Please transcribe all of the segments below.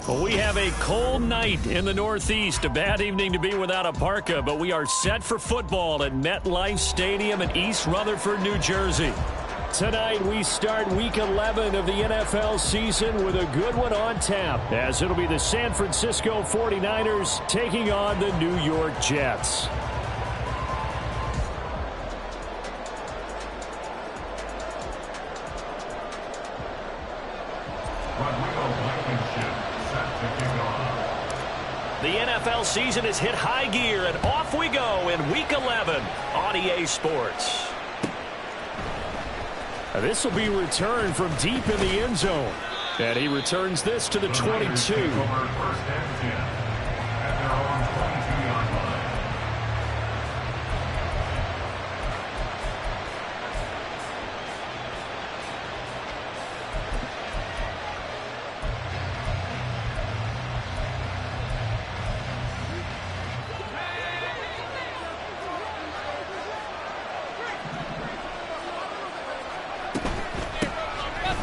Well, we have a cold night in the Northeast. A bad evening to be without a parka, but we are set for football at MetLife Stadium in East Rutherford, New Jersey. Tonight, we start Week 11 of the NFL season with a good one on tap, as it'll be the San Francisco 49ers taking on the New York Jets. The NFL season has hit high gear, and off we go in Week 11 on EA Sports. This will be returned from deep in the end zone. And he returns this to the 22.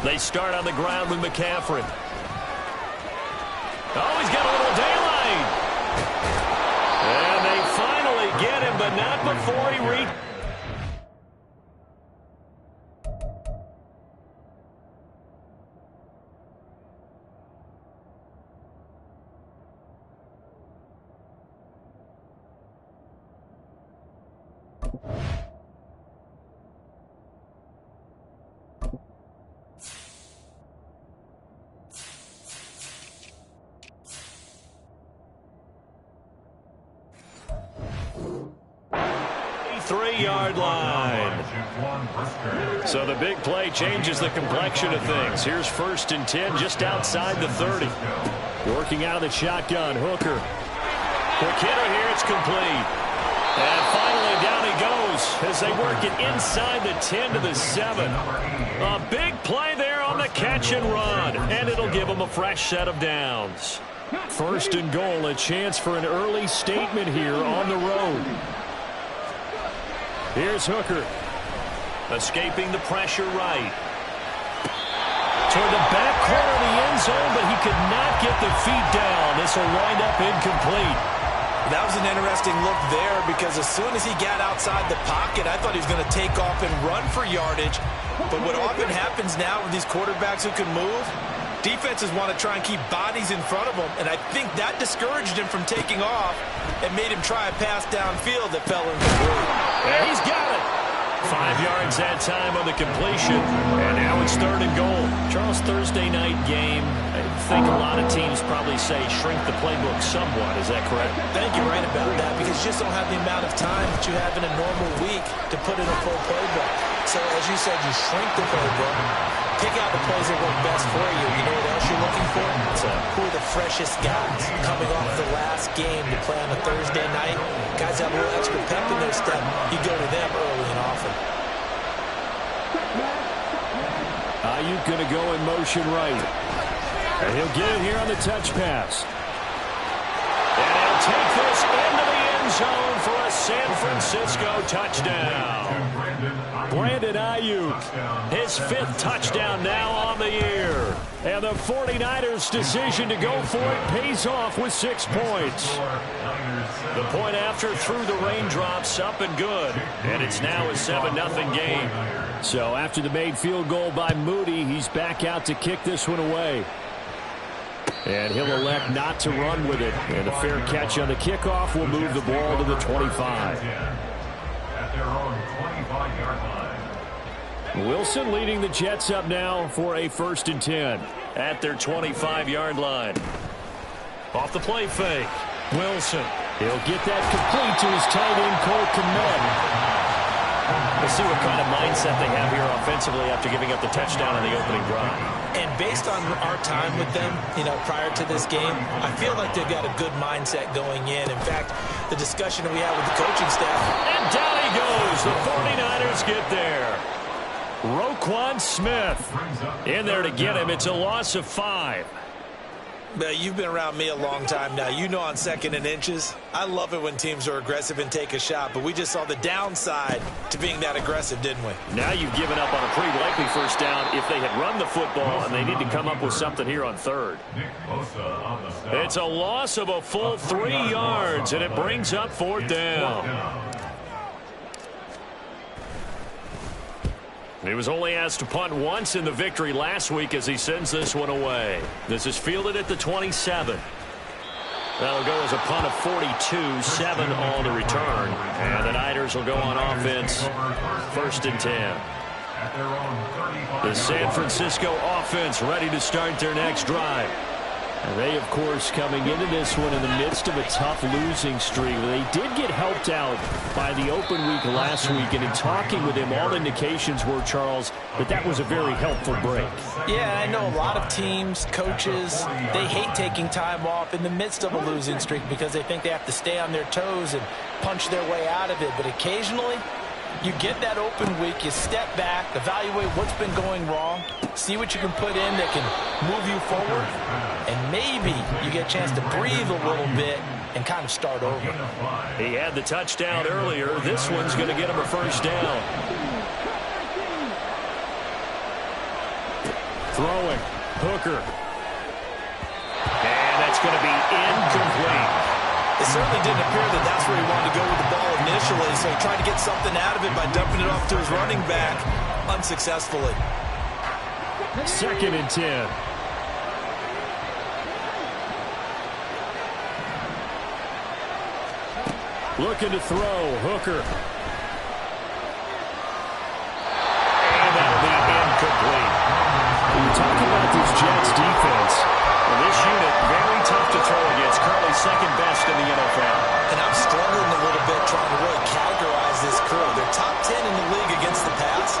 They start on the ground with McCaffrey. Oh, he's got a little daylight. And they finally get him, but not before he reaches. Three-yard line. So the big play changes the complexion of things. Here's 1st and 10 just outside the 30. Working out of the shotgun, Hooker. Quick hitter here, it's complete. And finally down he goes as they work it inside the 10 to the 7. A big play there on the catch and run, and it'll give them a fresh set of downs. 1st and goal, a chance for an early statement here on the road. Here's Hooker. Escaping the pressure right. Toward the back corner of the end zone, but he could not get the feet down. This will wind up incomplete. That was an interesting look there because as soon as he got outside the pocket, I thought he was going to take off and run for yardage. But what often happens now with these quarterbacks who can move, defenses want to try and keep bodies in front of them, and I think that discouraged him from taking off and made him try a pass downfield that fell incomplete. And he's got it. 5 yards that time on the completion, and now it's 3rd and goal. Charles, Thursday night game, I think a lot of teams probably say shrink the playbook somewhat. Is that correct? I think you're right about that because you just don't have the amount of time that you have in a normal week to put in a full playbook. So as you said, you shrink the playbook. Pick out the plays that work best for you. You know what else you're looking for? Who are the freshest guys coming off the last game to play on a Thursday night? Guys have a little extra pep in their step. You go to them early and often. Ayuk going to go in motion right. And he'll get it here on the touch pass. And he'll take this into the end zone for a San Francisco touchdown. Brandon Ayuk, his 5th touchdown now on the year. And the 49ers' decision to go for it pays off with 6 points. The point after through the raindrops, up and good. And it's now a 7-0 game. So after the made field goal by Moody, he's back out to kick this one away. And he'll elect not to run with it. And a fair catch on the kickoff will move the ball to the 25. At their own 25-yard line. Wilson leading the Jets up now for a 1st and 10 at their 25-yard line. Off the play fake. Wilson. He'll get that complete to his tight end, Cole Kmet. We'll see what kind of mindset they have here offensively after giving up the touchdown on the opening drive. And based on our time with them, prior to this game, I feel like they've got a good mindset going in. In fact, the discussion that we had with the coaching staff. And down he goes. The 49ers get there. Roquan Smith in there to get him. It's a loss of 5. You've been around me a long time now. You know on 2nd and inches, I love it when teams are aggressive and take a shot, but we just saw the downside to being that aggressive, didn't we? Now you've given up on a pretty likely first down if they had run the football, and they need to come up with something here on 3rd. It's a loss of a full 3 yards, and it brings up 4th down. He was only asked to punt once in the victory last week as he sends this one away. This is fielded at the 27. That'll go as a punt of 42, 7 on the return. And the Niners will go on offense, 1st and 10. The San Francisco offense ready to start their next drive. And they, of course, coming into this one in the midst of a tough losing streak. They did get helped out by the open week last week, and in talking with him, all indications were, Charles, that was a very helpful break. Yeah, I know a lot of teams, coaches, they hate taking time off in the midst of a losing streak because they think they have to stay on their toes and punch their way out of it. But occasionally, you get that open week, you step back, evaluate what's been going wrong, see what you can put in that can move you forward, and maybe you get a chance to breathe a little bit and kind of start over. He had the touchdown earlier. This one's going to get him a first down. Throwing. Hooker. And that's going to be incomplete. It certainly didn't appear that that's where he wanted to go with the ball initially, so he tried to get something out of it by dumping it off to his running back unsuccessfully. 2nd and 10. Looking to throw. Hooker. And that'll be incomplete. When you talk about this Jets defense, well, this unit, very tough to throw against. Currently 2nd best in the NFL. And I'm struggling a little bit trying to really categorize this crew. They're top 10 in the league against the pass,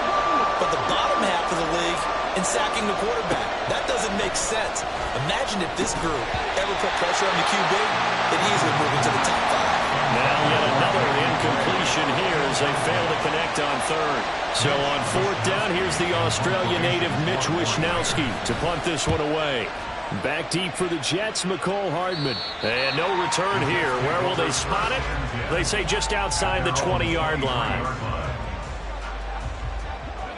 but the bottom half of the league in sacking the quarterback. That doesn't make sense. Imagine if this group ever put pressure on the QB, they'd easily move into the top 5. Now yet another incompletion here as they fail to connect on 3rd. So on 4th down, here's the Australia native Mitch Wishnowsky to punt this one away. Back deep for the Jets, Mecole Hardman. And no return here. Where will they spot it? They say just outside the 20-yard line.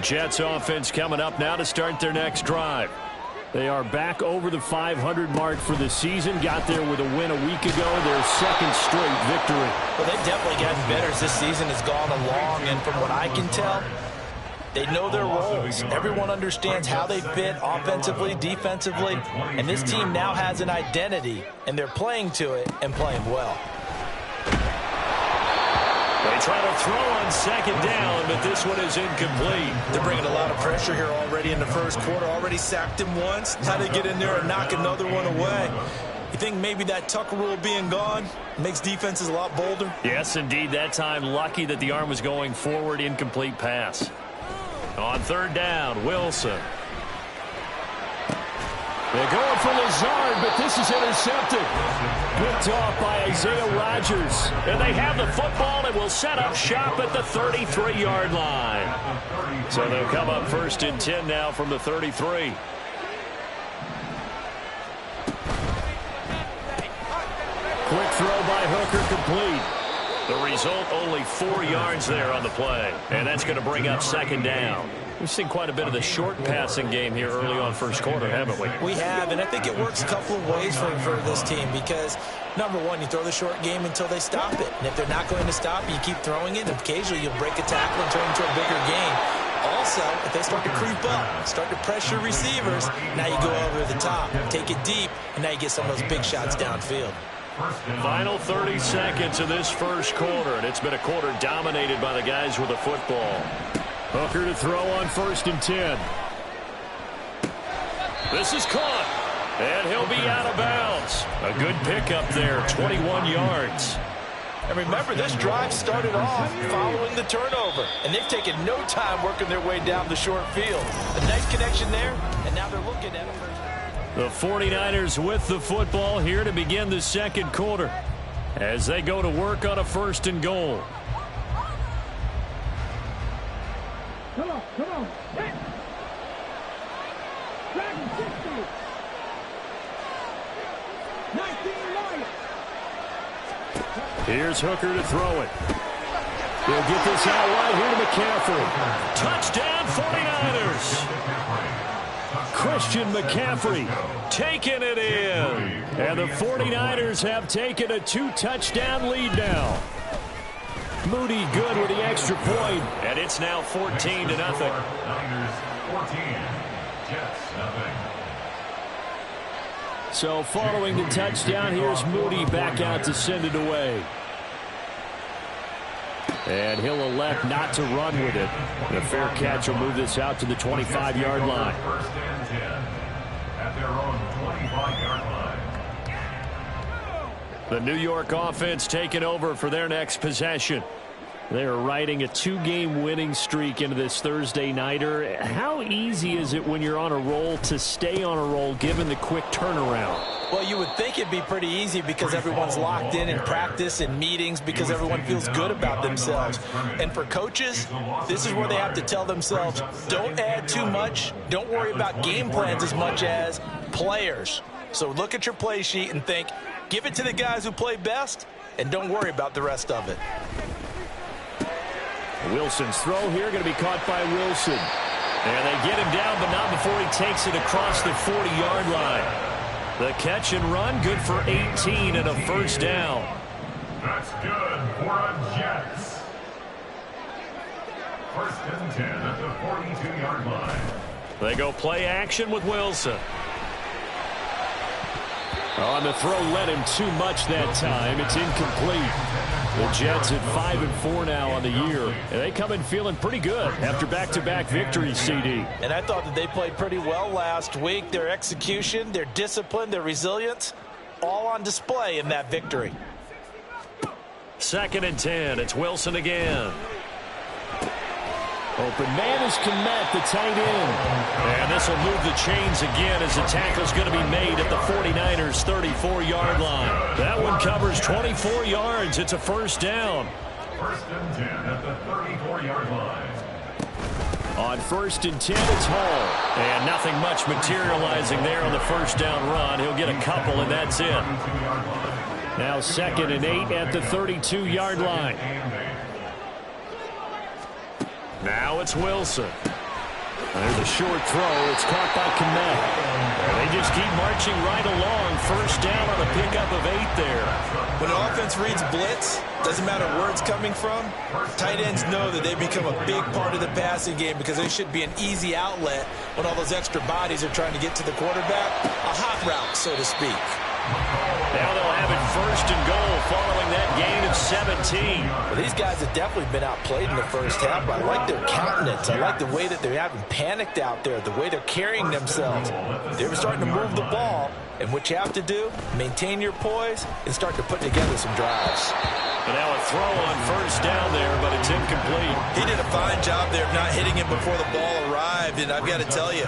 Jets offense coming up now to start their next drive. They are back over the 500 mark for the season. Got there with a win a week ago. Their 2nd straight victory. Well, they've definitely gotten better as this season has gone along. And from what I can tell, they know their roles. Everyone understands how they fit offensively, defensively. And this team now has an identity, and they're playing to it and playing well. They try to throw on 2nd down, but this one is incomplete. They're bringing a lot of pressure here already in the first quarter. Already sacked him once. How they get in there and knock another one away? You think maybe that Tucker rule being gone makes defenses a lot bolder? Yes, indeed. That time, lucky that the arm was going forward. Incomplete pass. On 3rd down, Wilson. They're going for Lazard, but this is intercepted. Picked off by Isaiah Rodgers. And they have the football and will set up shop at the 33-yard line. So they'll come up 1st and 10 now from the 33. Quick throw by Hooker, complete. The result, only 4 yards there on the play. And that's going to bring up 2nd down. We've seen quite a bit of the short passing game here early on first quarter, haven't we? We have, and I think it works a couple of ways for this team because, number one, you throw the short game until they stop it. And if they're not going to stop it, you keep throwing it, and occasionally you'll break a tackle and turn it into a bigger game. Also, if they start to creep up, start to pressure receivers, now you go over the top, take it deep, and now you get some of those big shots downfield. Final 30 seconds of this first quarter, and it's been a quarter dominated by the guys with the football. Hooker to throw on 1st and 10. This is caught, and he'll be out of bounds. A good pickup there, 21 yards. And remember, this drive started off following the turnover, and they've taken no time working their way down the short field. A nice connection there, and now they're looking at it. The 49ers with the football here to begin the 2nd quarter as they go to work on a 1st and goal. Come on. Hit. Dragon 60. Here's Hooker to throw it. He'll get this out wide here to McCaffrey. Touchdown 49ers. Christian McCaffrey taking it in. And the 49ers have taken a 2-touchdown lead now. Moody good with the extra point. And it's now 14-0. Niners 14, Jets nothing. So following the touchdown, here's Moody back out to send it away. And he'll elect not to run with it. The fair catch will move this out to the 25-yard line. First and 10 at their own 25-yard line. The New York offense taking over for their next possession. They're riding a 2-game winning streak into this Thursday nighter. How easy is it when you're on a roll to stay on a roll given the quick turnaround? Well, you would think it'd be pretty easy because everyone's locked in practice and meetings because everyone feels good about themselves. And for coaches, this is where they have to tell themselves, don't add too much. Don't worry about game plans as much as players. So look at your play sheet and think, give it to the guys who play best and don't worry about the rest of it. Wilson's throw here going to be caught by Wilson. And they get him down, but not before he takes it across the 40-yard line. The catch and run, good for 18 and a first down. That's good for a Jets. First and 10 at the 42-yard line. They go play action with Wilson. On the throw, led him too much that time. It's incomplete. The Jets at 5-4 now on the year. And they come in feeling pretty good after back-to-back victories, CD. And I thought that they played pretty well last week. Their execution, their discipline, their resilience, all on display in that victory. 2nd and 10. It's Wilson again. Open man is Kmet, the tight end. And this will move the chains again as the tackle's going to be made at the 49ers' 34-yard line. That one covers 24 yards. It's a first down. First and 10 at the 34-yard line. On 1st and 10, it's Hall. And nothing much materializing there on the first down run. He'll get a couple, and that's it. Now 2nd and 8 at the 32-yard line. Now it's Wilson. There's a short throw. It's caught by Kmet. They just keep marching right along. First down on a pickup of 8 there. When an offense reads blitz, doesn't matter where it's coming from, tight ends know that they become a big part of the passing game because they should be an easy outlet when all those extra bodies are trying to get to the quarterback. A hot route, so to speak. Now they'll have it 1st and goal following that gain of 17. Well, these guys have definitely been outplayed in the first half, but I like their countenance. I like the way that they haven't panicked out there, the way they're carrying themselves. They're starting to move the ball, and what you have to do, maintain your poise and start to put together some drives. But now a throw on first down there, but it's incomplete. He did a fine job there of not hitting him before the ball arrived, and I've got to tell you,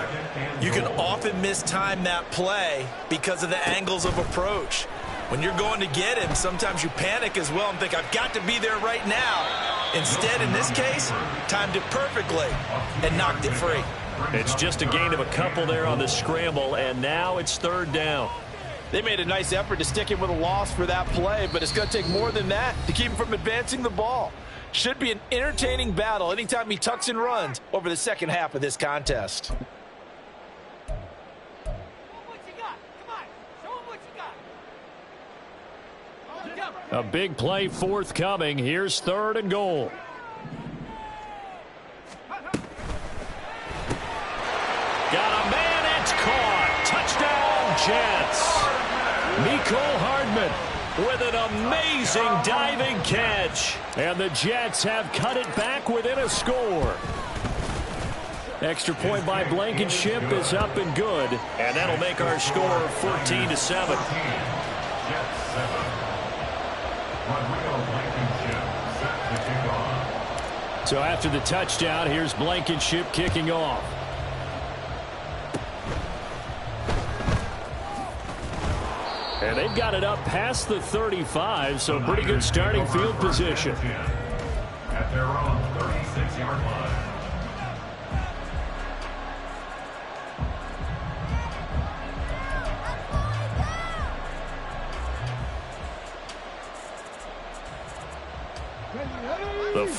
you can often mistime that play because of the angles of approach. When you're going to get him, sometimes you panic as well and think, I've got to be there right now. Instead, in this case, timed it perfectly and knocked it free. It's just a gain of a couple there on the scramble, and now it's 3rd down. They made a nice effort to stick him with a loss for that play, but it's going to take more than that to keep him from advancing the ball. Should be an entertaining battle anytime he tucks and runs over the second half of this contest. A big play forthcoming. Here's 3rd and goal. Got a man. It's caught. Touchdown, Jets. Mecole Hardman with an amazing diving catch. And the Jets have cut it back within a score. Extra point by Blankenship is up and good. And that'll make our score 14-7. So after the touchdown, here's Blankenship kicking off. And they've got it up past the 35, so pretty good starting field position. At their own 36-yard line.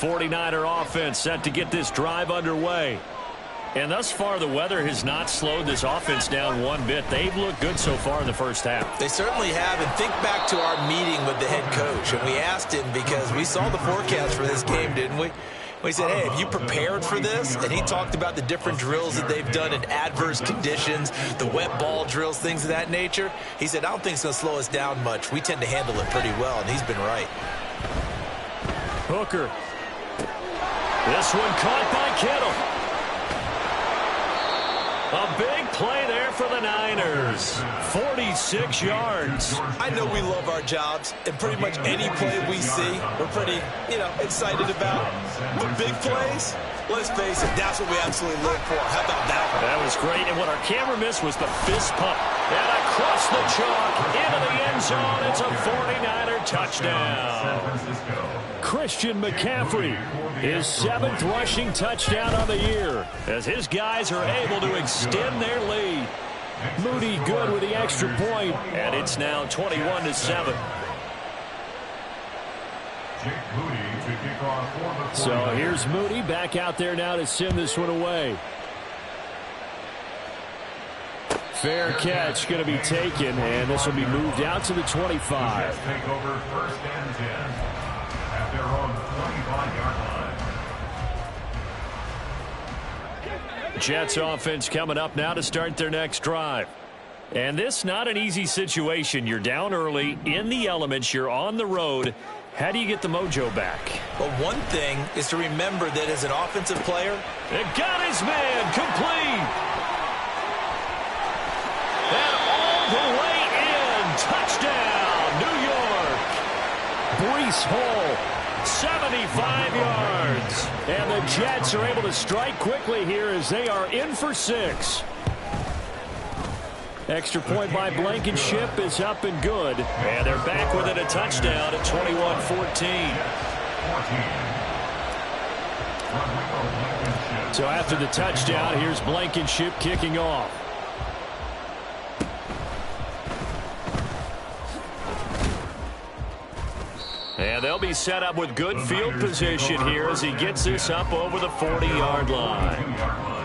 49er offense set to get this drive underway. And thus far, the weather has not slowed this offense down one bit. They've looked good so far in the first half. They certainly have. And think back to our meeting with the head coach. And we asked him because we saw the forecast for this game, didn't we? We said, hey, have you prepared for this? And he talked about the different drills that they've done in adverse conditions, the wet ball drills, things of that nature. He said, I don't think it's going to slow us down much. We tend to handle it pretty well, and he's been right. Hooker. This one caught by Kittle. A big play there for the Niners. 46 yards. I know we love our jobs, and pretty much any play we see, we're pretty, excited about. But big plays, let's face it, that's what we absolutely live for. How about that one? That was great, and what our camera missed was the fist pump. And across the chalk, into the end zone, it's a 49er touchdown. Christian McCaffrey, his 7th rushing touchdown on the year, as his guys are able to extend their lead. Moody good with the extra point, and it's now 21-7. So here's Moody back out there now to send this one away. Fair catch going to be taken, and this will be moved out to the 25. Take over 1st and 10 at their own 25-yard line. Jets offense coming up now to start their next drive. And this not an easy situation. You're down early, in the elements, you're on the road. How do you get the mojo back? Well, one thing is to remember that as an offensive player, it got his man complete. And all the way in. Touchdown, New York. Breece Hall, 75 yards. And the Jets are able to strike quickly here as they are in for 6. Extra point by Blankenship is up and good. And they're back within a touchdown at 21-14. So after the touchdown, here's Blankenship kicking off. And they'll be set up with good field position here as he gets this up over the 40-yard line.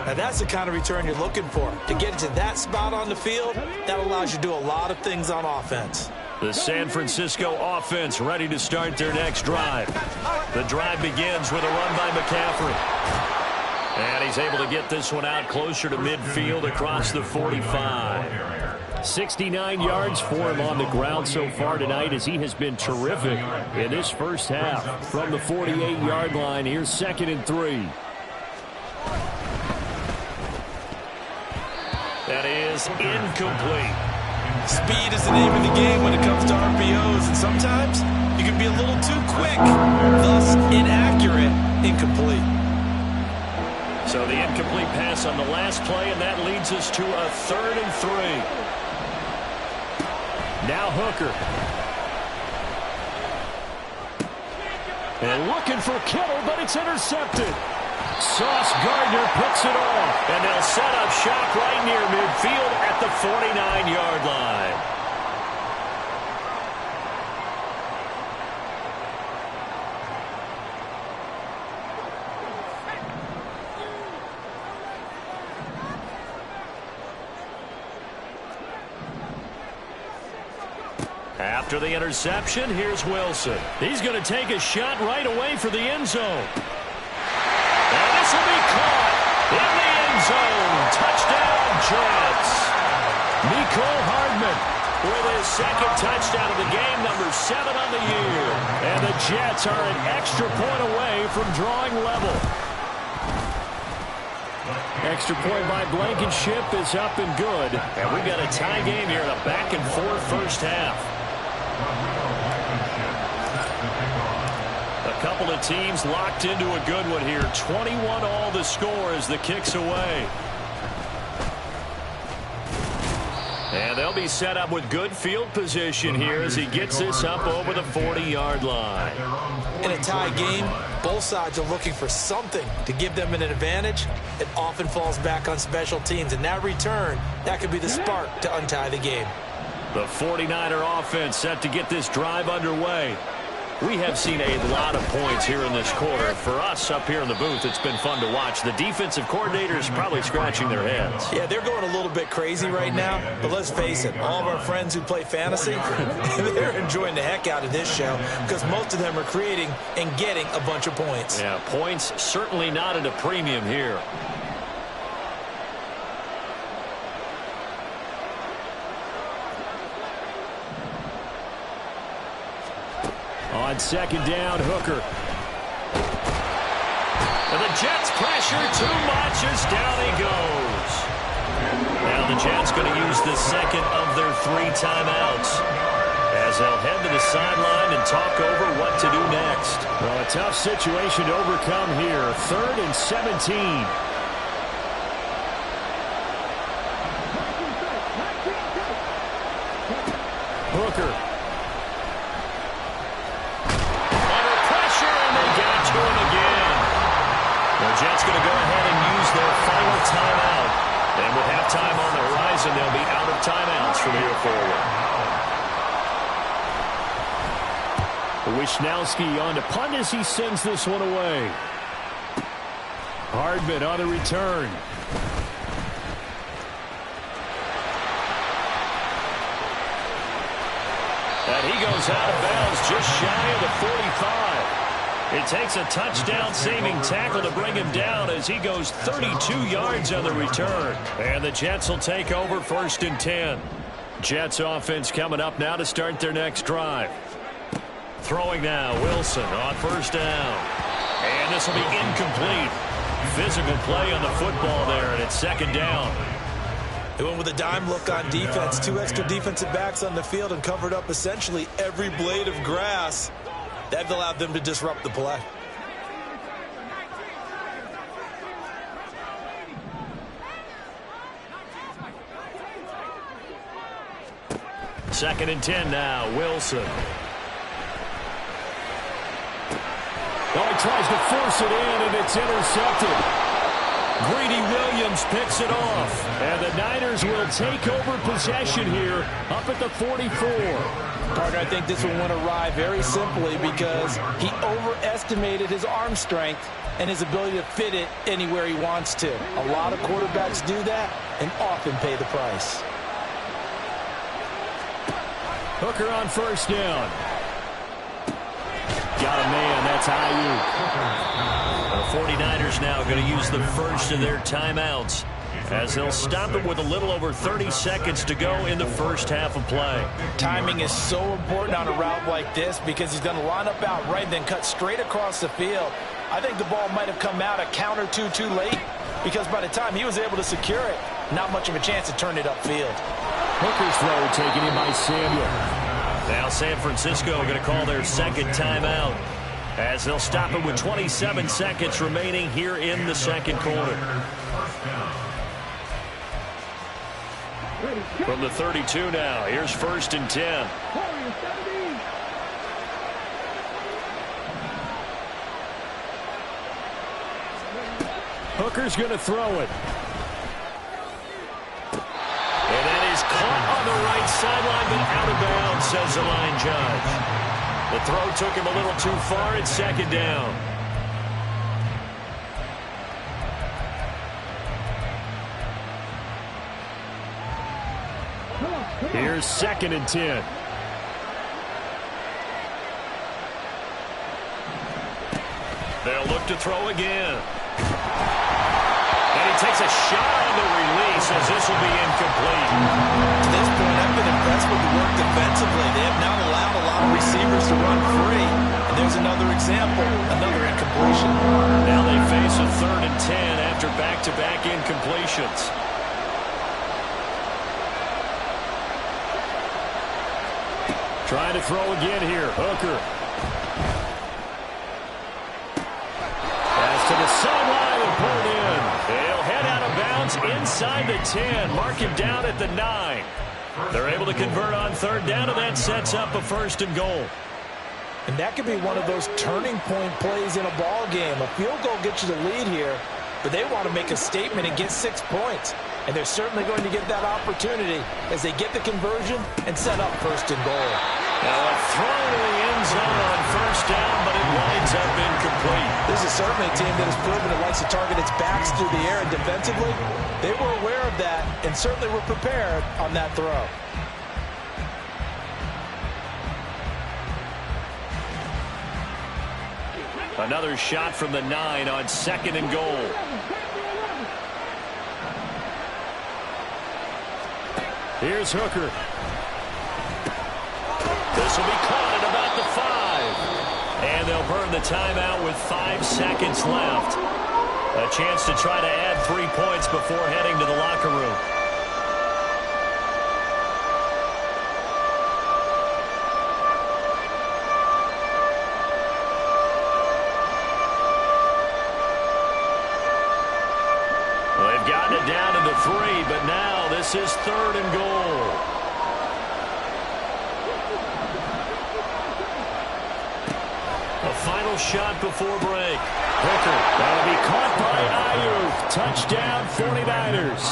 Now that's the kind of return you're looking for. To get to that spot on the field, that allows you to do a lot of things on offense. The San Francisco offense ready to start their next drive. The drive begins with a run by McCaffrey. And he's able to get this one out closer to midfield across the 45. 69 yards for him on the ground so far tonight as he has been terrific in this first half. From the 48-yard line, here's 2nd and 3. That is incomplete. Speed is the name of the game when it comes to RPOs, and sometimes you can be a little too quick, thus inaccurate, incomplete. So the incomplete pass on the last play, and that leads us to a 3rd and 3. Now Hooker. And looking for Kittle, but it's intercepted. Sauce Gardner picks it off. And they'll set up shop right near midfield at the 49-yard line. After the interception, here's Wilson. He's going to take a shot right away for the end zone. And this will be caught in the end zone. Touchdown, Jets. Mecole Hardman with his 2nd touchdown of the game, number 7 on the year. And the Jets are an extra point away from drawing level. Extra point by Blankenship is up and good. And we've got a tie game here in a back-and-forth first half. A couple of teams locked into a good one here. 21 all the score as the kick's away. And they'll be set up with good field position here as he gets this up over the 40-yard line. In a tie game, both sides are looking for something to give them an advantage. It often falls back on special teams. And that return, that could be the spark to untie the game. The 49er offense set to get this drive underway. We have seen a lot of points here in this quarter. For us up here in the booth, it's been fun to watch. The defensive coordinators probably scratching their heads. Yeah, they're going a little bit crazy right now, but let's face it, all of our friends who play fantasy, they're enjoying the heck out of this show because most of them are creating and getting a bunch of points. Yeah, points certainly not at a premium here. On second down, Hooker. And the Jets pressure too much as down he goes. Now the Jets going to use the second of their 3 timeouts as they'll head to the sideline and talk over what to do next. Well, a tough situation to overcome here. 3rd and 17. Hooker. Jets going to go ahead and use their final timeout. And with halftime on the horizon, they'll be out of timeouts from here forward. Wishnowski on to punt as he sends this one away. Hardman on the return. And he goes out of bounds just shy of the 45. It takes a touchdown-saving tackle to bring him down as he goes 32 yards on the return. And the Jets will take over 1st and 10. Jets offense coming up now to start their next drive. Throwing now, Wilson on 1st down. And this will be incomplete. Physical play on the football there, and it's 2nd down. They went with a dime look on defense. 2 extra defensive backs on the field and covered up essentially every blade of grass. That allowed them to disrupt the play. Second and 10 now, Wilson. Oh, he tries to force it in, and it's intercepted. Greedy Williams picks it off. And the Niners will take over possession here up at the 44. Partner, I think this one went awry very simply because he overestimated his arm strength and his ability to fit it anywhere he wants to. A lot of quarterbacks do that and often pay the price. Hooker on 1st down. Got a man, that's Ayuk. The 49ers now going to use the first of their timeouts as they'll stop it with a little over 30 seconds to go in the first half of play. Timing is so important on a route like this because he's going to line up out right and then cut straight across the field. I think the ball might have come out a count or two too late because by the time he was able to secure it, not much of a chance to turn it upfield. Hooker's throw taken in by Samuel. Now San Francisco going to call their 2nd timeout as they'll stop it with 27 seconds remaining here in the 2nd quarter. From the 32 now, here's 1st and 10. Hooker's going to throw it. And that is caught on the right sideline, but out of bounds, says the line judge. The throw took him a little too far. It's 2nd down. Here's 2nd and 10. They'll look to throw again. And he takes a shot on the release as this will be incomplete. To this point, I've been impressed with the work defensively. They have not allowed a lot of receivers to run free. And there's another example, another incompletion. Now they face a 3rd and 10 after back-to-back incompletions. Trying to throw again here, Hooker. Pass to the sideline and pulled in. They'll head out of bounds inside the 10. Mark him down at the 9. They're able to convert on 3rd down, and that sets up a 1st and goal. And that could be one of those turning point plays in a ball game. A field goal gets you the lead here, but they want to make a statement and get 6 points. And they're certainly going to get that opportunity as they get the conversion and set up 1st and goal. Now a throw to the end zone on first down, but it winds up incomplete. This is certainly a team that has proven it likes to target its backs through the air, and defensively, they were aware of that and certainly were prepared on that throw. Another shot from the 9 on 2nd and goal. Here's Hooker. This will be caught at about the 5. And they'll burn the timeout with 5 seconds left. A chance to try to add 3 points before heading to the locker room. They've gotten it down to the 3, but now this is 3rd and goal. A final shot before break. Hooker, that'll be caught by Ayuk. Touchdown, 49ers.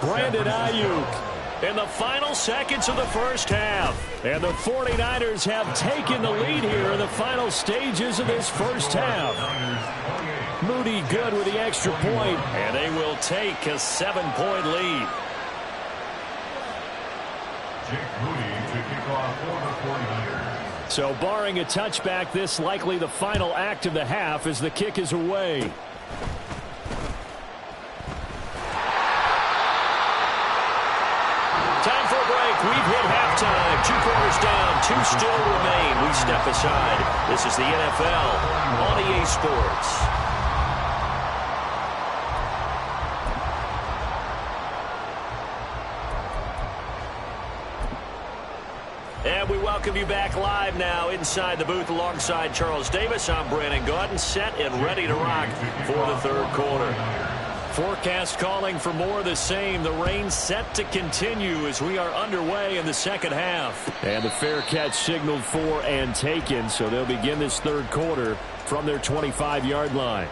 Brandon Ayuk in the final seconds of the first half. And the 49ers have taken the lead here in the final stages of this first half. Moody good with the extra point, and they will take a 7-point lead. Jake Moody to kick off for the 49ers. So barring a touchback, this likely the final act of the half as the kick is away. Time for a break. We've hit halftime. 2 quarters down, 2 still remain. We step aside. This is the NFL on EA Sports. And we welcome you back live now inside the booth alongside Charles Davis. I'm Brandon Gaudin, set and ready to rock for the 3rd quarter. Forecast calling for more of the same. The rain set to continue as we are underway in the 2nd half. And the fair catch signaled for and taken, so they'll begin this 3rd quarter from their 25-yard line.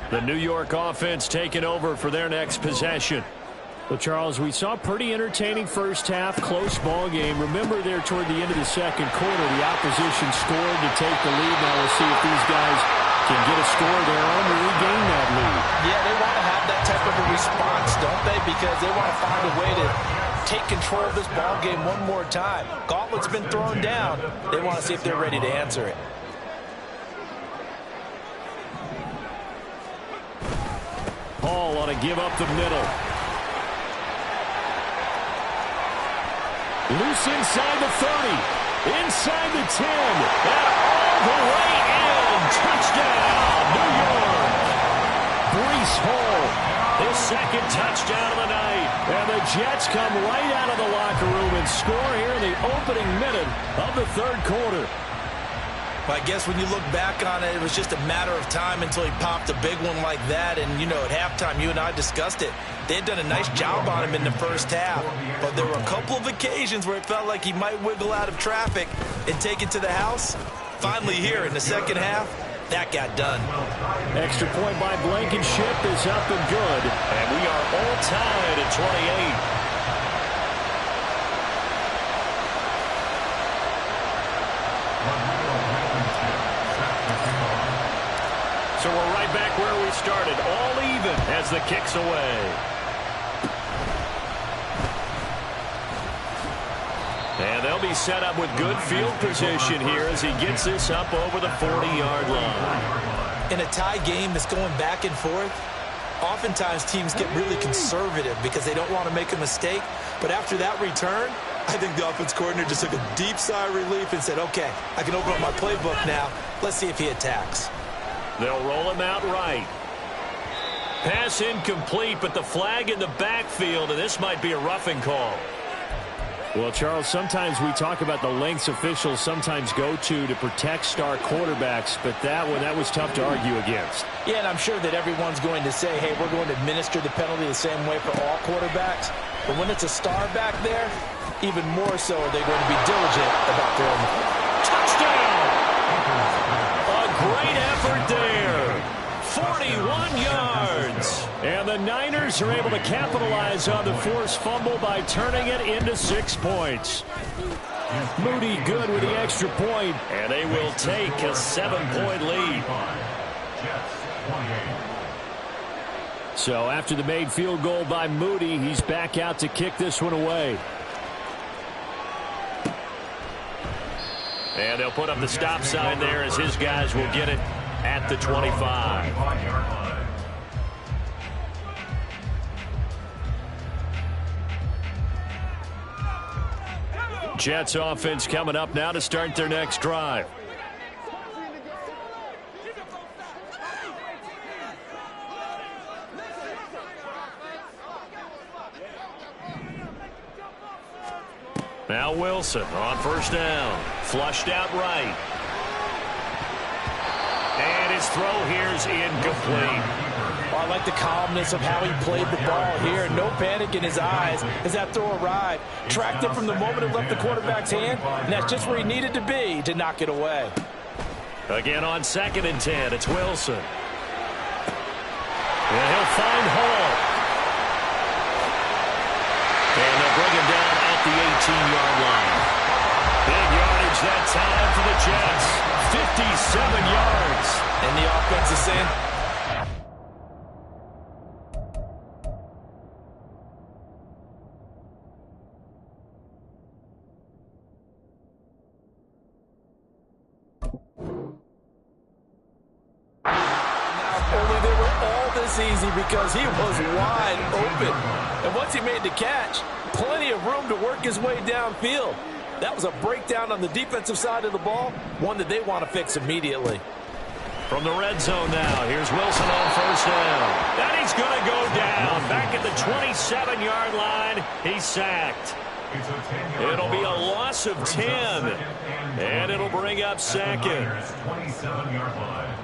The New York offense taking over for their next possession. Well, Charles, we saw a pretty entertaining first half, close ball game. Remember there toward the end of the 2nd quarter, the opposition scored to take the lead. Now we'll see if these guys can get a score of their own to regain that lead. Yeah, they want to have that type of a response, don't they? Because they want to find a way to take control of this ball game one more time. Gauntlet's been thrown down. They want to see if they're ready to answer it. Hall on a give up the middle. Loose inside the 30, inside the 10, and all the way in. Touchdown, New York. Breece Hall, his 2nd touchdown of the night. And the Jets come right out of the locker room and score here in the opening minute of the 3rd quarter. Well, I guess when you look back on it, it was just a matter of time until he popped a big one like that. And, you know, at halftime, you and I discussed it. They had done a nice job on him in the first half. But there were a couple of occasions where it felt like he might wiggle out of traffic and take it to the house. Finally here in the 2nd half, that got done. Extra point by Blankenship is up and good. And we are all tied at 28. So we're right back where we started, all even as the kick's away. And they'll be set up with good field position here as he gets this up over the 40-yard line. In a tie game that's going back and forth, oftentimes teams get really conservative because they don't want to make a mistake. But after that return, I think the offense coordinator just took a deep sigh of relief and said, okay, I can open up my playbook now. Let's see if he attacks. They'll roll him out right. Pass incomplete, but the flag in the backfield, and this might be a roughing call. Well, Charles, sometimes we talk about the lengths officials sometimes go to protect star quarterbacks, but that was tough to argue against. Yeah, and I'm sure that everyone's going to say, hey, we're going to administer the penalty the same way for all quarterbacks. But when it's a star back there, even more so are they going to be diligent about throwing the ball. Touchdown! A great effort there. 41 yards. And the Niners are able to capitalize on the forced fumble by turning it into 6 points. Moody good with the extra point, and they will take a 7-point lead. So after the made field goal by Moody, he's back out to kick this one away. And they'll put up the stop sign there as his guys will get it at the 25. Jets offense coming up now to start their next drive. Now Wilson on first down. Flushed out right. And his throw here's incomplete. I like the calmness of how he played the ball here. No panic in his eyes as that throw arrived. Tracked it from the moment it left the quarterback's hand, and that's just where he needed to be to knock it away. Again on 2nd and 10, it's Wilson. And he'll find Hall. And they'll bring him down at the 18-yard line. Big yardage that time for the Jets. 57 yards. And the offense is saying, easy because he was wide open. And once he made the catch, plenty of room to work his way downfield. That was a breakdown on the defensive side of the ball, one that they want to fix immediately. From the red zone now, here's Wilson on first down. And he's going to go down. Back at the 27-yard line, he's sacked. It'll be a loss of 10. And it'll bring up 2nd. 27-yard line.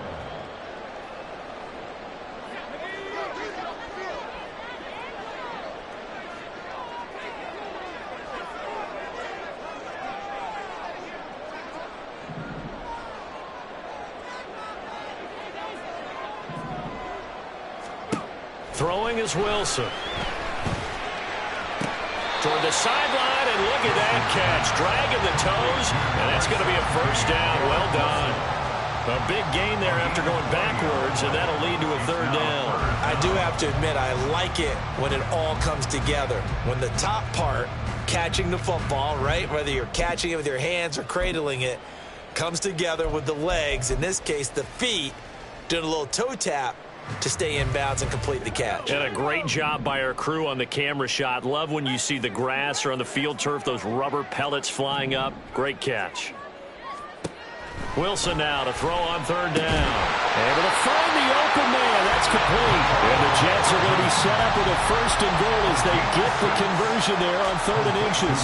Throwing is Wilson. Toward the sideline, and look at that catch. Dragging the toes, and that's going to be a first down. Well done. A big gain there after going backwards, and that'll lead to a 3rd down. I do have to admit, I like it when it all comes together. When the top part, catching the football, right, whether you're catching it with your hands or cradling it, comes together with the legs, in this case the feet, doing a little toe tap to stay in bounds and complete the catch. And a great job by our crew on the camera shot. Love when you see the grass or on the field turf, those rubber pellets flying up. Great catch. Wilson now to throw on 3rd down. Able to find the open man. That's complete. And the Jets are going to be set up with a 1st and goal as they get the conversion there on 3rd and inches.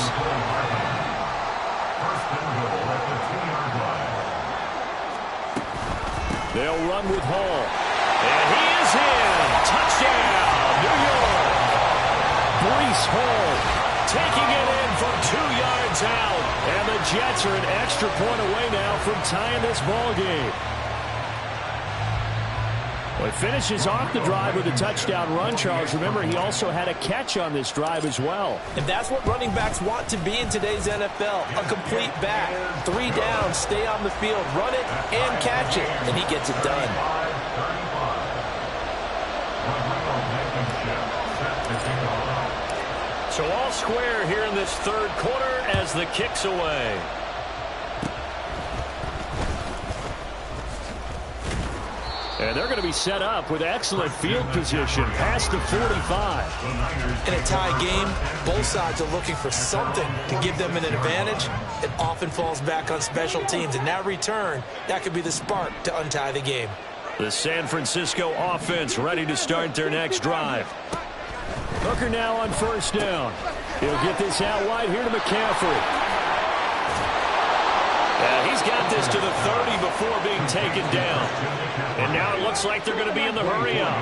They'll run with Hall. And he is in. Touchdown, New York. Breece Hall taking it in from 2 yards out. And the Jets are an extra point away now from tying this ball game. Well, he finishes off the drive with a touchdown run, Charles. Remember, he also had a catch on this drive as well. And that's what running backs want to be in today's NFL, a complete back. 3 downs, stay on the field, run it, and catch it. And he gets it done. So all square here in this 3rd quarter as the kick's away. And they're going to be set up with excellent field position past the 45. In a tie game, both sides are looking for something to give them an advantage. It often falls back on special teams. And that return, that could be the spark to untie the game. The San Francisco offense ready to start their next drive. Hooker now on first down. He'll get this out wide here to McCaffrey. He's got this to the 30 before being taken down. And now it looks like they're going to be in the hurry-up.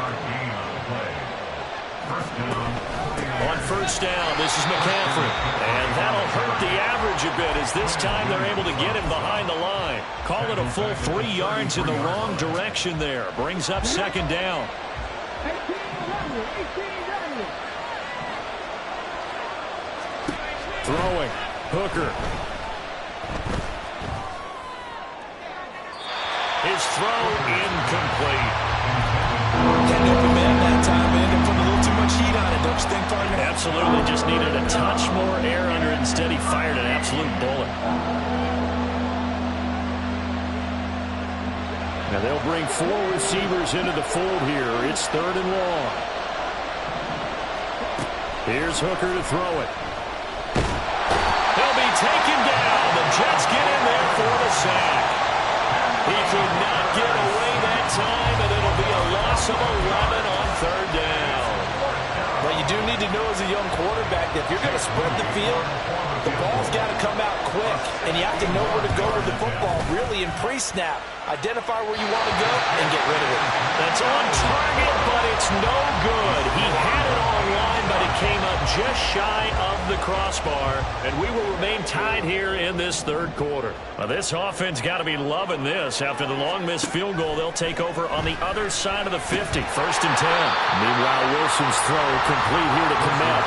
On first down, this is McCaffrey. And that'll hurt the average a bit as this time they're able to get him behind the line. Call it a full 3 yards in the wrong direction there. Brings up 2nd down. Throwing. Hooker. His throw incomplete. Had no command that time, and ended up putting a little too much heat on it, don't you think, partner? Absolutely. Just needed a touch more air under it. Instead, he fired an absolute bullet. Now they'll bring 4 receivers into the fold here. It's 3rd and long. Here's Hooker to throw it. He'll be taken down. The Jets get in there for the sack. He could not get away that time, and it'll be a loss of 11 on 3rd down. But you do need to know as a young quarterback that if you're going to spread the field, the ball's got to come out quick, and you have to know where to go with the football, really in pre-snap. Identify where you want to go and get rid of it. That's on target, but it's no good. He had it online, but it came up just shy of the crossbar, and we will remain tied here in this 3rd quarter. Well, this offense got to be loving this. After the long missed field goal, they'll take over on the other side of the 50, 1st and 10. Meanwhile, Wilson's throw complete here to Kmet.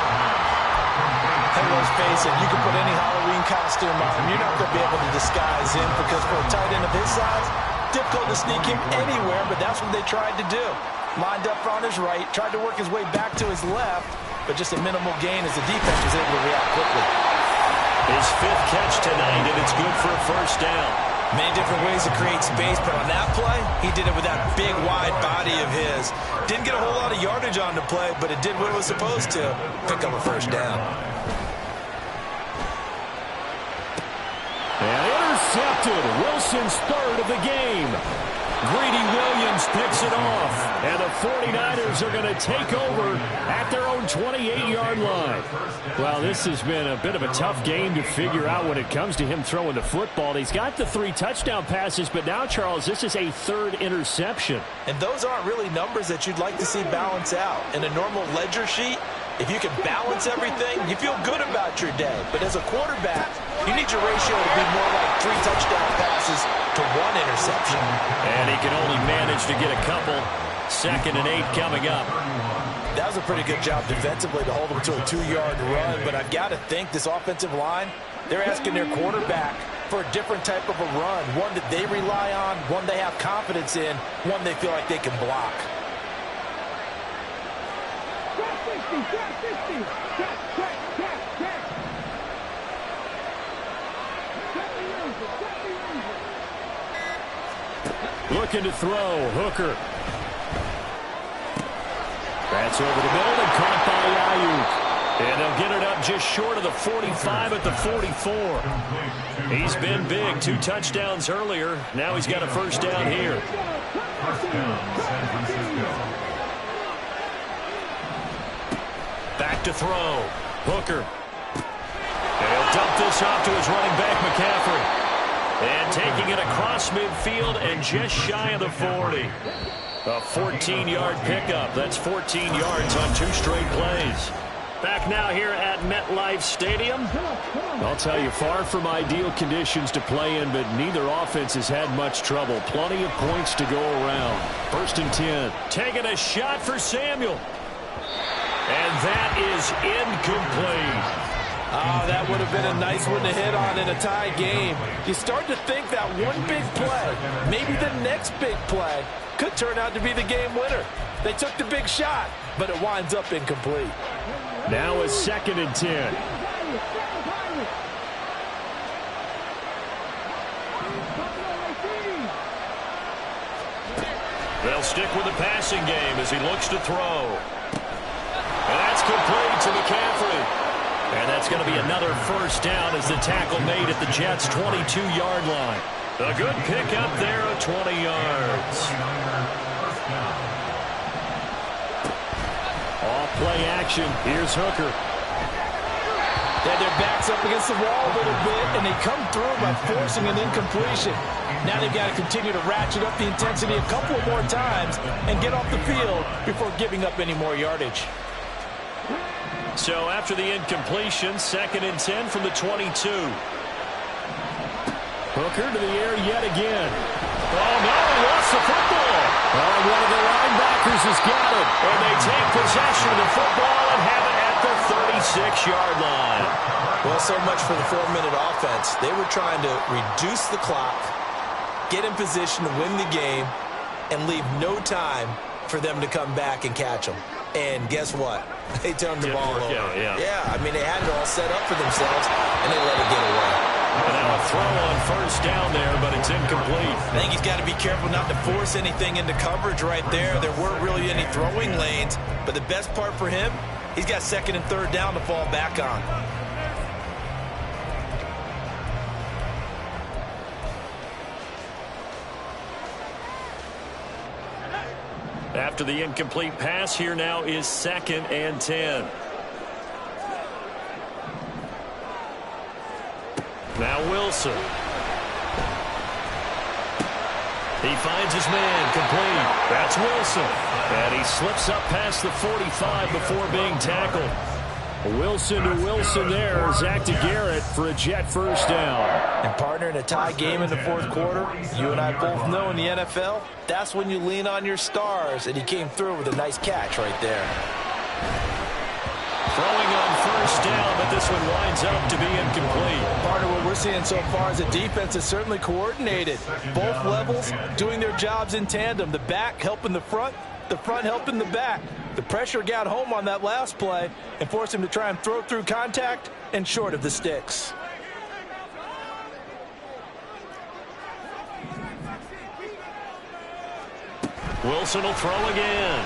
And let's face it, you can put any Halloween costume on him. You're not going to be able to disguise him because for a tight end of his size, difficult to sneak him anywhere, but that's what they tried to do. Lined up on his right, tried to work his way back to his left, but just a minimal gain as the defense was able to react quickly. His 5th catch tonight, and it's good for a 1st down. Many different ways to create space, but on that play, he did it with that big, wide body of his. Didn't get a whole lot of yardage on the play, but it did what it was supposed to, pick up a 1st down. And intercepted. Wilson's 3rd of the game. Greedy Williams picks it off. And the 49ers are going to take over at their own 28-yard line. Well, this has been a bit of a tough game to figure out when it comes to him throwing the football. He's got the 3 touchdown passes, but now, Charles, this is a 3rd interception. And those aren't really numbers that you'd like to see balance out. In a normal ledger sheet, if you can balance everything, you feel good about your day. But as a quarterback, you need your ratio to be more like 3 touchdown passes to 1 interception. And he can only manage to get a couple. 2nd and 8 coming up. That was a pretty good job defensively to hold him to a 2-yard run. But I've got to think this offensive line, they're asking their quarterback for a different type of a run. One that they rely on, one they have confidence in, one they feel like they can block. Looking to throw. Hooker. That's over the middle and caught by Ayuk. And they'll get it up just short of the 45 at the 44. He's been big. 2 touchdowns earlier. Now he's got a 1st down here. Back to throw. Hooker. And he'll dump this off to his running back, McCaffrey. And taking it across midfield and just shy of the 40. A 14-yard pickup. That's 14 yards on 2 straight plays. Back now here at MetLife Stadium. I'll tell you, far from ideal conditions to play in, but neither offense has had much trouble. Plenty of points to go around. 1st and 10. Taking a shot for Samuel. And that is incomplete. Oh, that would have been a nice one to hit on in a tie game. You start to think that one big play, maybe the next big play, could turn out to be the game winner. They took the big shot, but it winds up incomplete. Now a 2nd and 10. They'll stick with the passing game as he looks to throw. And that's complete to McCaffrey. And that's going to be another 1st down as the tackle made at the Jets' 22-yard line. A good pickup there of 20 yards. Off play action. Here's Hooker. They had their backs up against the wall a little bit, and they come through by forcing an incompletion. Now they've got to continue to ratchet up the intensity a couple more times and get off the field before giving up any more yardage. So after the incompletion, 2nd and 10 from the 22. Hooker to the air yet again. Oh, no, he lost the football. Oh, one of the linebackers has got it. And they take possession of the football and have it at the 36-yard line. Well, so much for the 4-minute offense. They were trying to reduce the clock, get in position to win the game, and leave no time for them to come back and catch them. And guess what? They turned the ball over. Yeah, I mean, they had it all set up for themselves, and they let it get away. And now a throw on first down there, but it's incomplete. I think he's got to be careful not to force anything into coverage right there. There weren't really any throwing lanes, but the best part for him, he's got second and third down to fall back on. After the incomplete pass, here now is 2nd and 10. Now Wilson. He finds his man, complete. That's Wilson. And he slips up past the 45 before being tackled. Wilson to Wilson there. Zach to Garrett for a Jet first down. And partner, in a tie game in the fourth quarter, you and I both know in the NFL, that's when you lean on your stars. And he came through with a nice catch right there. Throwing on first down, but this one winds up to be incomplete. Partner, what we're seeing so far is the defense is certainly coordinated. Both levels doing their jobs in tandem. The back helping the front helping the back. The pressure got home on that last play and forced him to try and throw through contact and short of the sticks. Wilson will throw again.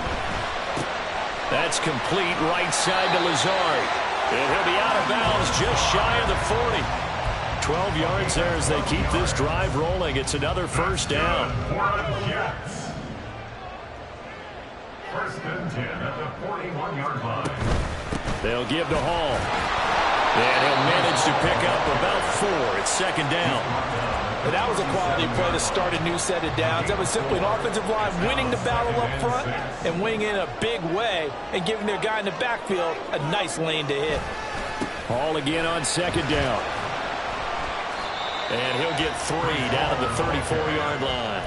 That's complete right side to Lazard. And he'll be out of bounds just shy of the 40. 12 yards there as they keep this drive rolling. It's another first down. First and 10 at the 41-yard line. They'll give to Hall. And he'll manage to pick up about 4. It's 2nd down. But that was a quality play to start a new set of downs. That was simply an offensive line winning the battle up front and winning in a big way and giving their guy in the backfield a nice lane to hit. Hall again on 2nd down. And he'll get 3 down at the 34-yard line.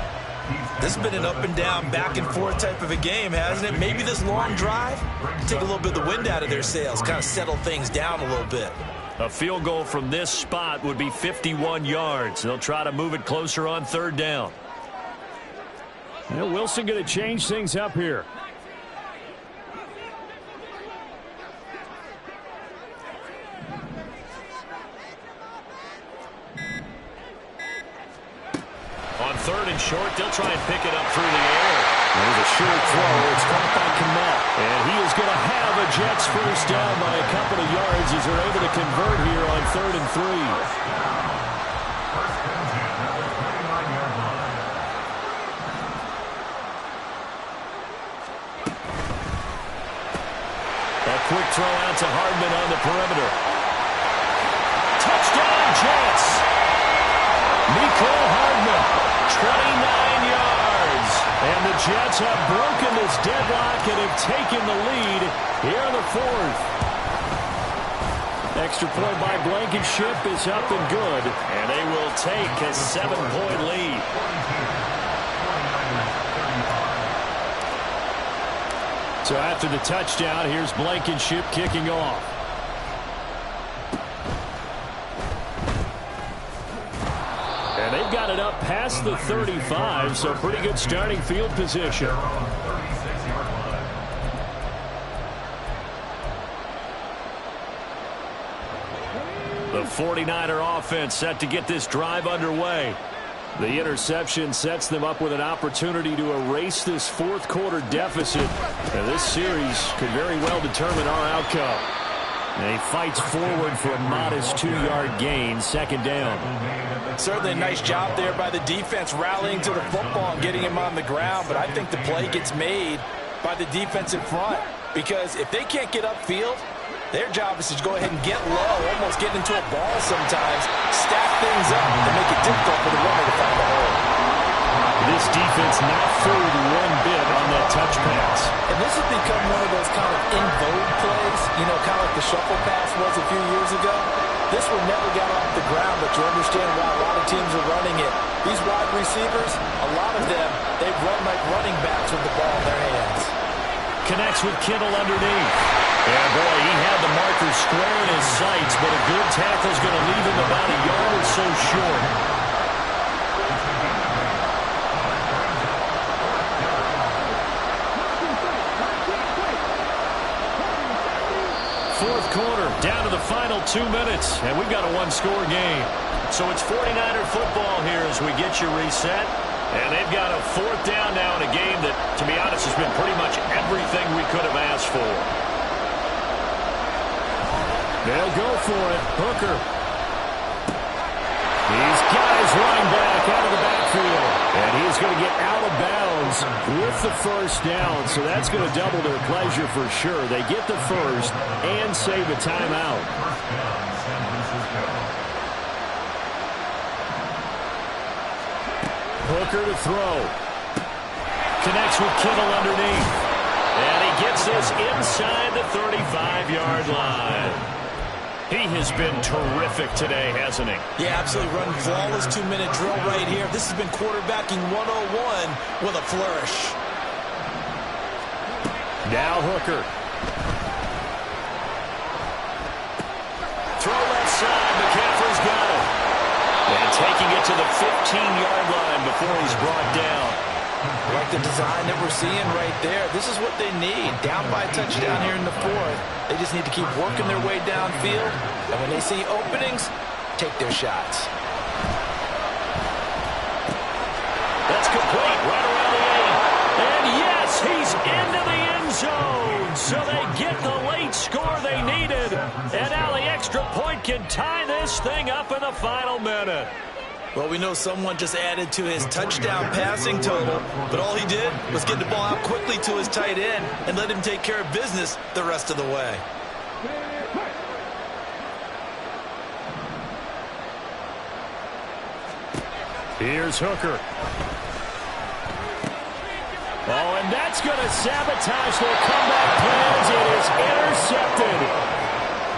This has been an up-and-down, back-and-forth type of a game, hasn't it? Maybe this long drive, take a little bit of the wind out of their sails, kind of settle things down a little bit. A field goal from this spot would be 51 yards. They'll try to move it closer on 3rd down. Well, Wilson going to change things up here. On 3rd and short, they'll try and pick it up through the air. There's a short throw. It's caught by Kmet. And he is going to have a Jets first down by a couple of yards as they're able to convert here on 3rd and 3. A quick throw out to Hardman on the perimeter. Touchdown, Jets! Mecole Hardman, 29 yards. And the Jets have broken this deadlock and have taken the lead here in the 4th. Extra point by Blankenship is up and good. And they will take a 7-point lead. So after the touchdown, here's Blankenship kicking off. And they've got it up past the 35, so pretty good starting field position. The 49er offense set to get this drive underway. The interception sets them up with an opportunity to erase this fourth quarter deficit. And this series could very well determine our outcome. And he fights forward for a modest 2-yard gain, 2nd down. Certainly a nice job there by the defense rallying to the football and getting him on the ground. But I think the play gets made by the defensive front. Because if they can't get upfield, their job is to go ahead and get low, almost get into a ball sometimes, stack things up to make it difficult for the runner to find a hole. This defense not fooled one bit on that touch pass. And this has become one of those kind of in vogue plays, you know, kind of like the shuffle pass was a few years ago. This one never got off the ground, but you understand why a lot of teams are running it. These wide receivers, a lot of them, they run like running backs connects with Kittle underneath. And boy, he had the marker square in his sights, but a good tackle's going to leave him about a yard or so short. Fourth quarter, down to the final 2 minutes, and we've got a one-score game. So it's 49er football here as we get you reset. And they've got a fourth down now in a game that, to be honest, has been pretty much everything we could have asked for. They'll go for it. Hooker. He's got his running back out of the backfield. And he's going to get out of bounds with the first down. So that's going to double their pleasure for sure. They get the first and save a timeout. Hooker to throw. Connects with Kittle underneath. And he gets this inside the 35-yard line. He has been terrific today, hasn't he? Yeah, absolutely. Run flawless 2-minute drill right here. This has been quarterbacking 101 with a flourish. Now Hooker. Throw left side. McCaffrey's got it. And taking it to the 15-yard line before he's brought down. Like the design that we're seeing right there. This is what they need. Down by a touchdown here in the fourth. They just need to keep working their way downfield. And when they see openings, take their shots. That's complete right around the 8. And yes, he's into the end zone. So they get the late score they needed. And now the extra point can tie this thing up in the final minute. Well, we know someone just added to his touchdown passing total, but all he did was get the ball out quickly to his tight end and let him take care of business the rest of the way. Here's Hooker. Oh, and that's going to sabotage their comeback plans. It is intercepted.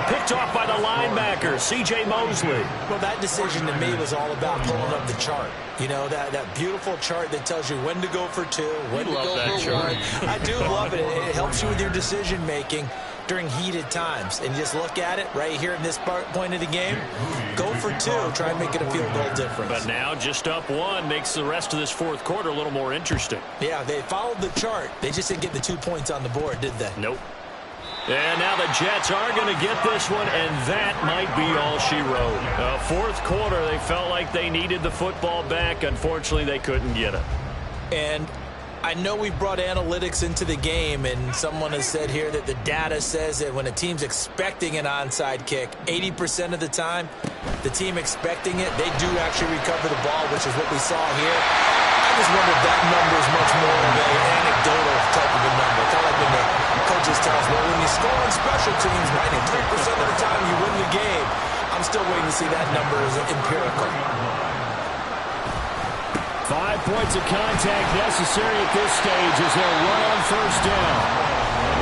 Picked off by the linebacker, C.J. Mosley. Well, that decision to me was all about pulling up the chart. You know, that beautiful chart that tells you when to go for two, when to go for one. I do love it. It helps you with your decision-making during heated times. And just look at it right here in this point of the game. Go for two. Try and make it a field goal difference. But now just up one makes the rest of this fourth quarter a little more interesting. Yeah, they followed the chart. They just didn't get the 2 points on the board, did they? Nope. And now the Jets are going to get this one, and that might be all she wrote. Fourth quarter, they felt like they needed the football back. Unfortunately, they couldn't get it. And I know we brought analytics into the game, and someone has said here that the data says that when a team's expecting an onside kick, 80% of the time, the team expecting it, they do actually recover the ball, which is what we saw here. I just wonder if that number is much more of an anecdotal type of a number. Kind of like when the coaches tell us, well, when you score on special teams, 93% of the time you win the game. I'm still waiting to see that number as empirical. 5 points of contact necessary at this stage as they'll run on first down.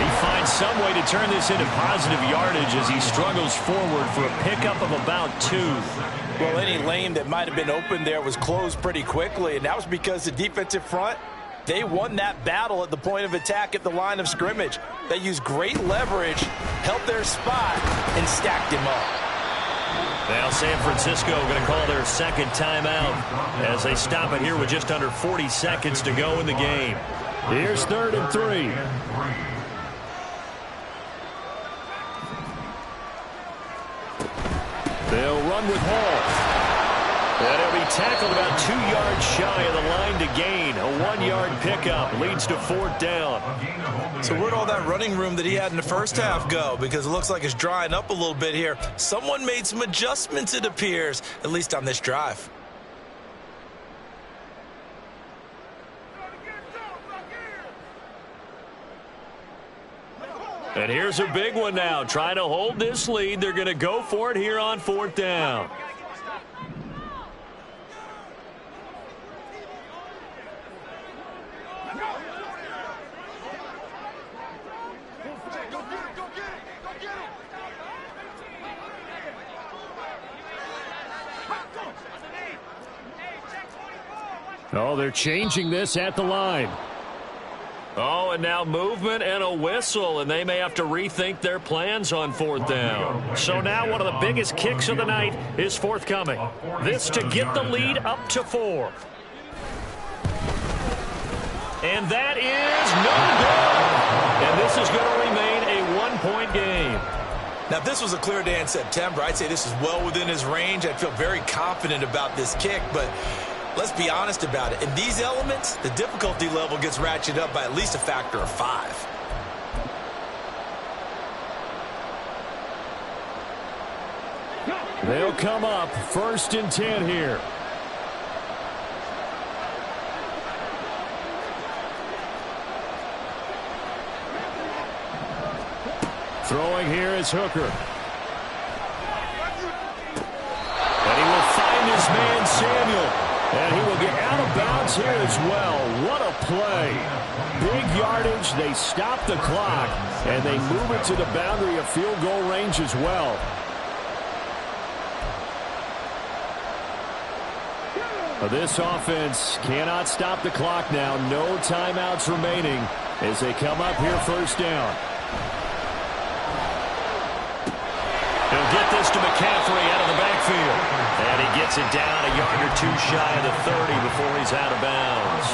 He finds some way to turn this into positive yardage as he struggles forward for a pickup of about 2. Well, any lane that might have been open there was closed pretty quickly, and that was because the defensive front, they won that battle at the point of attack at the line of scrimmage. They used great leverage, held their spot, and stacked him up. Now San Francisco going to call their second timeout as they stop it here with just under 40 seconds to go in the game. Here's 3rd and 3. They'll run with Hall. And he'll be tackled about 2 yards shy of the line to gain. A 1-yard pickup leads to 4th down. So where'd all that running room that he had in the first half go? Because it looks like it's drying up a little bit here. Someone made some adjustments, it appears, at least on this drive. And here's a big one now. Trying to hold this lead. They're going to go for it here on 4th down. Oh, they're changing this at the line. Oh, and now movement and a whistle, and they may have to rethink their plans on fourth down. So now one of the biggest kicks of the night is forthcoming. This to get the lead up to 4. And that is no good. And this is going to remain a 1-point game. Now, if this was a clear day in September, I'd say this is well within his range. I'd feel very confident about this kick, but let's be honest about it. In these elements, the difficulty level gets ratcheted up by at least a factor of 5. They'll come up 1st and 10 here. Throwing here is Hooker. And he will find his man Samuel. And he will get out of bounds here as well. What a play. Big yardage. They stop the clock. And they move it to the boundary of field goal range as well. This offense cannot stop the clock now. No timeouts remaining as they come up here 1st down. He'll get this to McCaffrey out of the backfield. And he gets it down a yard or 2 shy of the 30 before he's out of bounds.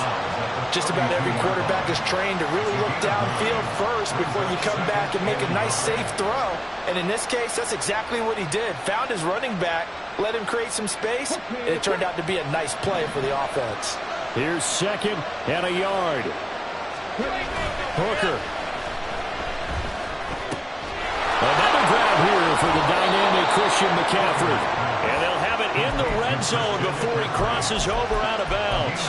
Just about every quarterback is trained to really look downfield first before you come back and make a nice, safe throw. And in this case, that's exactly what he did. Found his running back, let him create some space, and it turned out to be a nice play for the offense. Here's 2nd and a yard. Hooker. Another grab here for the dynamic Christian McCaffrey. And they'll have it in the red zone before he crosses over out of bounds.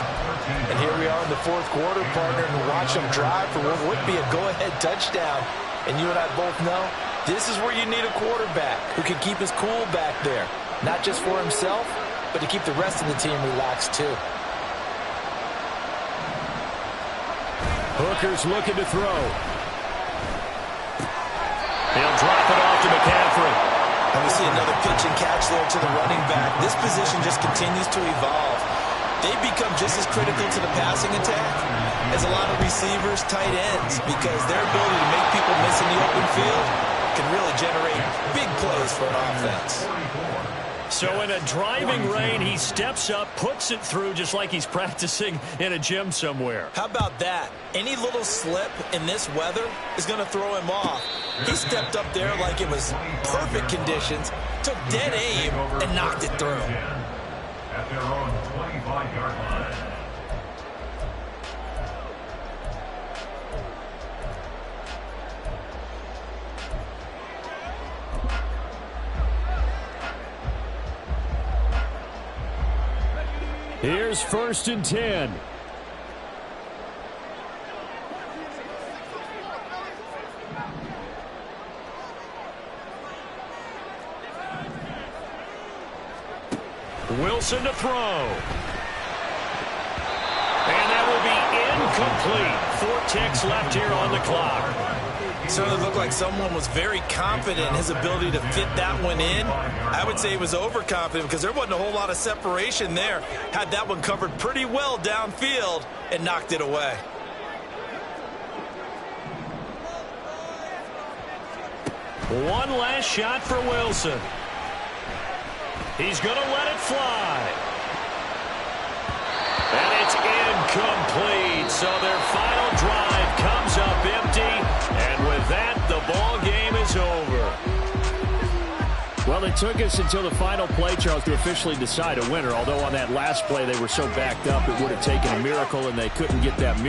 And here we are in the 4th quarter, partner, and watch them drive for what would be a go-ahead touchdown. And you and I both know this is where you need a quarterback who can keep his cool back there. Not just for himself, but to keep the rest of the team relaxed too. Hooker's looking to throw. He'll drop it off to McCaffrey. And we see another pitch and catch there to the running back. This position just continues to evolve. They become just as critical to the passing attack as a lot of receivers, tight ends, because their ability to make people miss in the open field can really generate big plays for an offense. So in a driving rain, he steps up, puts it through just like he's practicing in a gym somewhere. How about that? Any little slip in this weather is going to throw him off. He stepped up there like it was perfect conditions, took dead aim, and knocked it through. At their own 25-yard line. Here's 1st and 10. Wilson to throw. And that will be incomplete. 4 ticks left here on the clock. Certainly looked like someone was very confident in his ability to fit that one in. I would say he was overconfident because there wasn't a whole lot of separation there. Had that one covered pretty well downfield and knocked it away. One last shot for Wilson. He's going to let it fly. And it's incomplete. So their final drive comes up empty. And with that, the ball game is over. Well, it took us until the final play, Charles, to officially decide a winner. Although on that last play, they were so backed up, it would have taken a miracle, and they couldn't get that miracle.